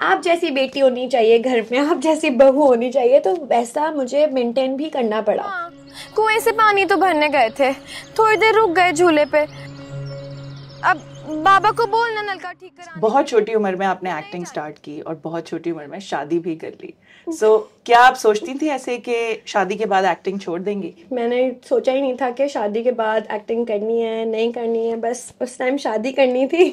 आप जैसी बेटी होनी चाहिए घर में, आप जैसी बहू होनी चाहिए, तो वैसा मुझे मेंटेन भी करना पड़ा। हाँ, कुएं से पानी तो भरने गए थे, थोड़ी देर रुक गए झूले पे। अब बाबा को बोलना नलका ठीक कराने। बहुत छोटी उम्र में आपने एक्टिंग स्टार्ट की और बहुत छोटी उम्र में शादी भी कर ली। सो क्या आप सोचती थी ऐसे कि शादी के बाद एक्टिंग छोड़ देंगी? मैंने सोचा ही नहीं था कि शादी के बाद एक्टिंग करनी है नहीं करनी है, बस उस टाइम शादी करनी थी।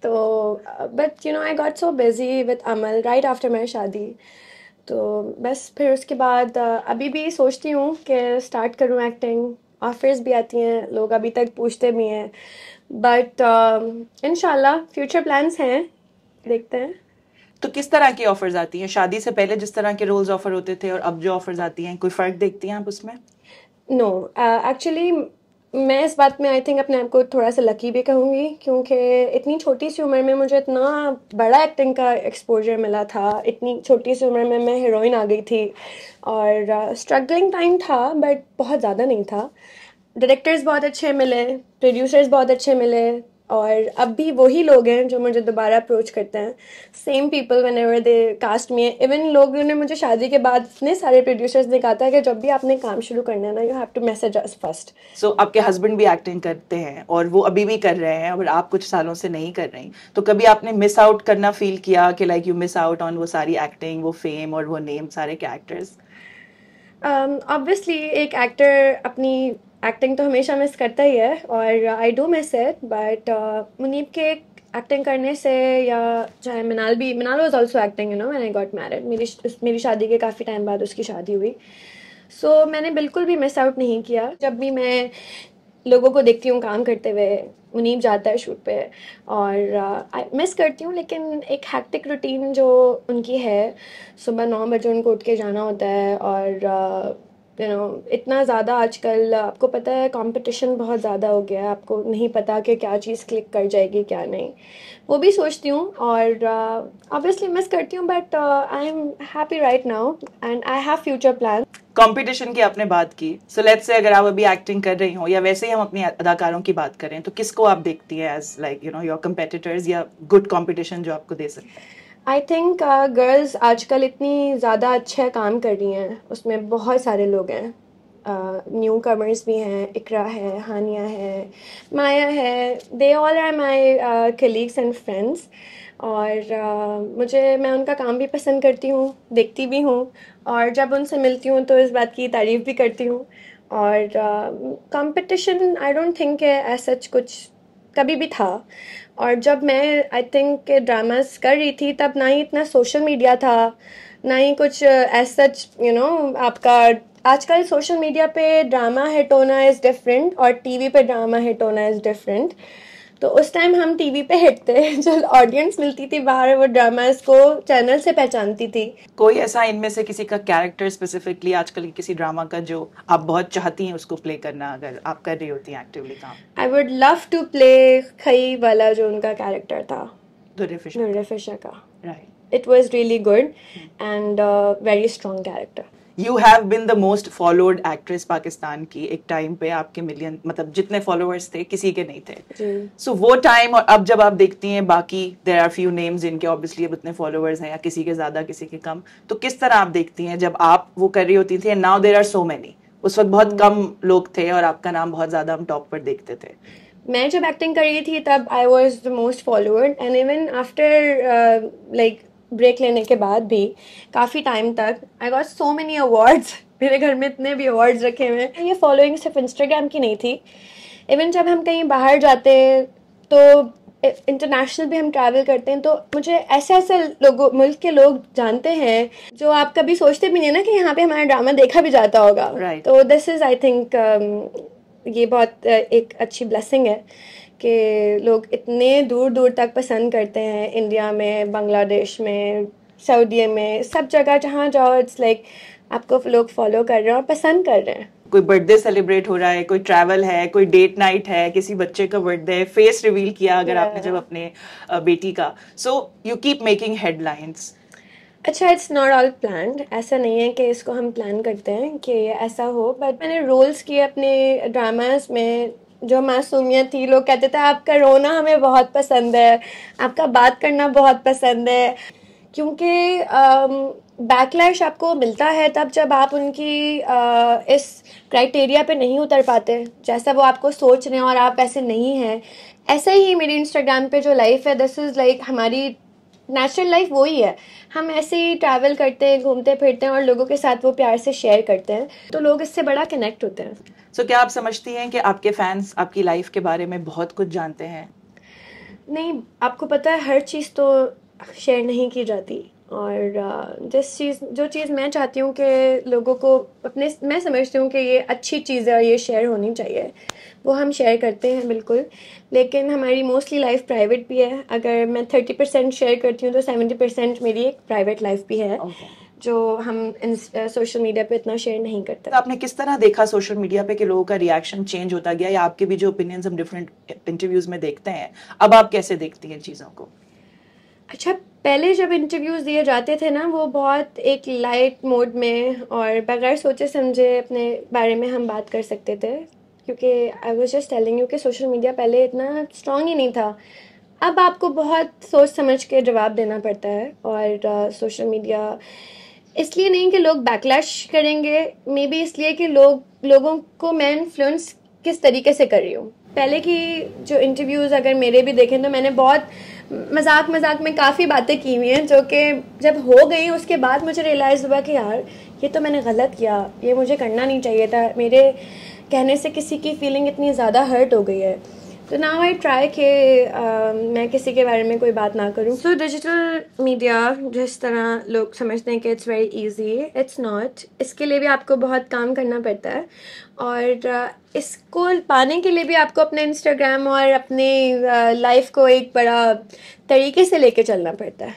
तो but you know I got so busy with Amal right after my शादी। तो बस फिर उसके बाद अभी भी सोचती हूँ कि स्टार्ट करूँ एक्टिंग। ऑफर्स भी आती हैं, लोग अभी तक पूछते भी हैं, बट इंशाल्लाह फ्यूचर प्लान्स हैं, देखते हैं। तो किस तरह की ऑफर्स आती हैं? शादी से पहले जिस तरह के रोल्स ऑफर होते थे और अब जो ऑफर्स आती हैं, कोई फर्क देखती हैं आप उसमें? नो, एक्चुअली मैं इस बात में आई थिंक अपने आप को थोड़ा सा लकी भी कहूँगी, क्योंकि इतनी छोटी सी उम्र में मुझे इतना बड़ा एक्टिंग का एक्सपोजर मिला था। इतनी छोटी सी उम्र में मैं हीरोइन आ गई थी, और स्ट्रगलिंग टाइम था बट बहुत ज़्यादा नहीं था। डायरेक्टर्स बहुत अच्छे मिले, प्रोड्यूसर्स बहुत अच्छे मिले, और अब भी वही लोग हैं जो मुझे दोबारा अप्रोच करते हैं। Same people whenever they cast me. Even लोगों ने मुझे शादी के बाद इतने सारे प्रोड्यूसर्स ने कहा था कि जब भी आपने काम शुरू करना है ना, you have to message us first. So आपके हस्बैंड भी एक्टिंग करते हैं और वो अभी भी कर रहे हैं और आप कुछ सालों से नहीं कर रही, तो कभी आपने मिस आउट करना फील किया कि like you miss out on वो सारी एक्टिंग, वो फेम और वो नेम, सारे कैरेक्टर्स? ऑब्वियसली एक एक्टर अपनी एक्टिंग तो हमेशा मिस करता ही है, और I do miss it, but Muneeb के एक्टिंग करने से, या चाहे Minal was also acting, you know, when I got married. मेरी शादी के काफ़ी टाइम बाद उसकी शादी हुई। सो मैंने बिल्कुल भी मिस आउट नहीं किया। जब भी मैं लोगों को देखती हूँ काम करते हुए, मुनीब जाता है शूट पे, और मिस करती हूँ, लेकिन एक हैक्टिक रूटीन जो उनकी है, सुबह 9 बजे उनको उठ के जाना होता है, और यू नो इतना ज़्यादा आजकल आपको पता है कंपटीशन बहुत ज़्यादा हो गया है, आपको नहीं पता कि क्या चीज़ क्लिक कर जाएगी क्या नहीं। वो भी सोचती हूँ, और ऑब्वियसली मिस करती हूँ, but I am happy right now and I have future plan. Competition की आपने बात की, सो लेट्स से अगर आप अभी एक्टिंग कर रही हो या वैसे ही हम अपनी अदाकारों की बात करें, तो किसको आप देखती हैं as like you know your competitors या गुड कंपटीशन जो आपको दे सकते हैं? आई थिंक गर्ल्स आजकल इतनी ज़्यादा अच्छा काम कर रही हैं, उसमें बहुत सारे लोग हैं। न्यू कमर्स भी हैं, इकरा है, हानिया है, माया है, they all are my colleagues and friends. और मैं उनका काम भी पसंद करती हूँ, देखती भी हूँ, और जब उनसे मिलती हूँ तो इस बात की तारीफ़ भी करती हूँ। और competition I don't think as such कुछ कभी भी था। और जब मैं आई थिंक ड्रामास कर रही थी, तब ना ही इतना सोशल मीडिया था, ना ही कुछ एज सच, यू नो, आपका आजकल सोशल मीडिया पे ड्रामा हिट होना इज़ डिफरेंट और टीवी पे ड्रामा हिट होना इज़ डिफरेंट। तो उस टाइम हम टीवी पे हिट थे। जो ऑडियंस मिलती थी बाहर, वो ड्रामास को चैनल से पहचानती थी। कोई ऐसा इनमें से किसी का कैरेक्टर स्पेसिफिकली आजकल की किसी ड्रामा का जो आप बहुत चाहती हैं उसको प्ले करना, अगर आप कर रही होती हैं एक्टिवली काम? I would love to play Khaie वाला जो उनका कैरेक्टर था, दुर्रे फिशर का। Right. It was really good and very strong character. You have been the most followed actress Pakistan की। एक टाइम पे आपके मिलियन, मतलब जितने फॉलोअर्स थे किसी के नहीं थे। सो वो टाइम और अब जब आप देखती हैं, बाकी देयर आर फ्यू नेम्स जिनके ऑब्वियसली अब इतने फॉलोअर्स हैं, या किसी के ज्यादा किसी के कम, तो किस तरह आप देखती हैं जब आप वो कर रही होती थी and now there are so many? उस वक्त बहुत कम लोग थे और आपका नाम बहुत ज्यादा हम टॉप पर देखते थे। मैं जब एक्टिंग कर रही थी तब I was the most followed, and even after like break लेने के बाद भी काफ़ी टाइम तक I got so many awards. मेरे घर में इतने भी अवार्ड्स रखे हुए हैं। ये फॉलोइंग सिर्फ इंस्टाग्राम की नहीं थी, इवन जब हम कहीं बाहर जाते हैं तो इंटरनेशनल भी हम ट्रैवल करते हैं, तो मुझे ऐसे ऐसे लोगों, मुल्क के लोग जानते हैं जो आप कभी सोचते भी नहीं ना कि यहाँ पे हमारा ड्रामा देखा भी जाता होगा। Right. तो दिस इज़ आई थिंक ये बहुत एक अच्छी ब्लेसिंग है कि लोग इतने दूर दूर तक पसंद करते हैं। इंडिया में, बांग्लादेश में, सऊदी में, सब जगह जहाँ जाओ इट्स लाइक आपको लोग फॉलो कर रहे हैं और पसंद कर रहे हैं। कोई बर्थडे सेलिब्रेट हो रहा है, कोई ट्रैवल है, कोई डेट नाइट है, किसी बच्चे का बर्थडे, फेस रिवील किया अगर आपने जब अपने बेटी का, so you keep making headlines. अच्छा, इट्स नॉट ऑल प्लान्ड। ऐसा नहीं है कि इसको हम प्लान करते हैं कि ऐसा हो, बट मैंने रोल्स किए अपने ड्रामास में जो मासूमियत थी। लोग कहते थे आपका रोना हमें बहुत पसंद है, आपका बात करना बहुत पसंद है। क्योंकि बैकलैश आपको मिलता है तब जब आप उनकी इस क्राइटेरिया पे नहीं उतर पाते जैसा वो आपको सोच रहे हैं और आप ऐसे नहीं हैं। ऐसा ही मेरी इंस्टाग्राम पे जो लाइफ है, दिस इज़ लाइक हमारी नेचुरल लाइफ वही है। हम ऐसे ही ट्रैवल करते हैं, घूमते फिरते हैं और लोगों के साथ वो प्यार से शेयर करते हैं, तो लोग इससे बड़ा कनेक्ट होते हैं। So, क्या आप समझती हैं कि आपके फैंस आपकी लाइफ के बारे में बहुत कुछ जानते हैं? नहीं, आपको पता है हर चीज़ तो शेयर नहीं की जाती, और जो चीज़ मैं चाहती हूँ कि लोगों को मैं समझती हूँ कि ये अच्छी चीज़ है और ये शेयर होनी चाहिए, वो हम शेयर करते हैं बिल्कुल। लेकिन हमारी मोस्टली लाइफ प्राइवेट भी है। अगर मैं 30% शेयर करती हूँ तो 70% मेरी एक प्राइवेट लाइफ भी है, जो हम सोशल मीडिया पे इतना शेयर नहीं करते। तो आपने किस तरह देखा सोशल मीडिया पे कि लोगों का रिएक्शन चेंज होता गया, या आपके भी जो ओपिनियंस हम डिफरेंट इंटरव्यूज में देखते हैं, अब आप कैसे देखती हैं चीज़ों को? अच्छा, पहले जब इंटरव्यूज़ दिए जाते थे ना, वो बहुत एक लाइट मोड में और बगैर सोचे समझे अपने बारे में हम बात कर सकते थे, क्योंकि I was just telling you कि सोशल मीडिया पहले इतना स्ट्रॉन्ग ही नहीं था। अब आपको बहुत सोच समझ के जवाब देना पड़ता है, और सोशल मीडिया इसलिए नहीं कि लोग बैकलैश करेंगे, मे बी इसलिए कि लोगों को मैं इन्फ्लुएंस किस तरीके से कर रही हूँ। पहले की जो इंटरव्यूज़ अगर मेरे भी देखें तो मैंने बहुत मजाक में काफ़ी बातें की हुई हैं, जो कि जब हो गई उसके बाद मुझे रियलाइज़ हुआ कि यार ये तो मैंने गलत किया, ये मुझे करना नहीं चाहिए था, मेरे कहने से किसी की फीलिंग इतनी ज़्यादा हर्ट हो गई है। तो नाउ आई ट्राई कि मैं किसी के बारे में कोई बात ना करूं। सो डिजिटल मीडिया जिस तरह लोग समझते हैं कि it's very easy, it's not. इसके लिए भी आपको बहुत काम करना पड़ता है, और इसको पाने के लिए भी आपको अपने इंस्टाग्राम और अपनी लाइफ को एक बड़ा तरीके से लेके चलना पड़ता है।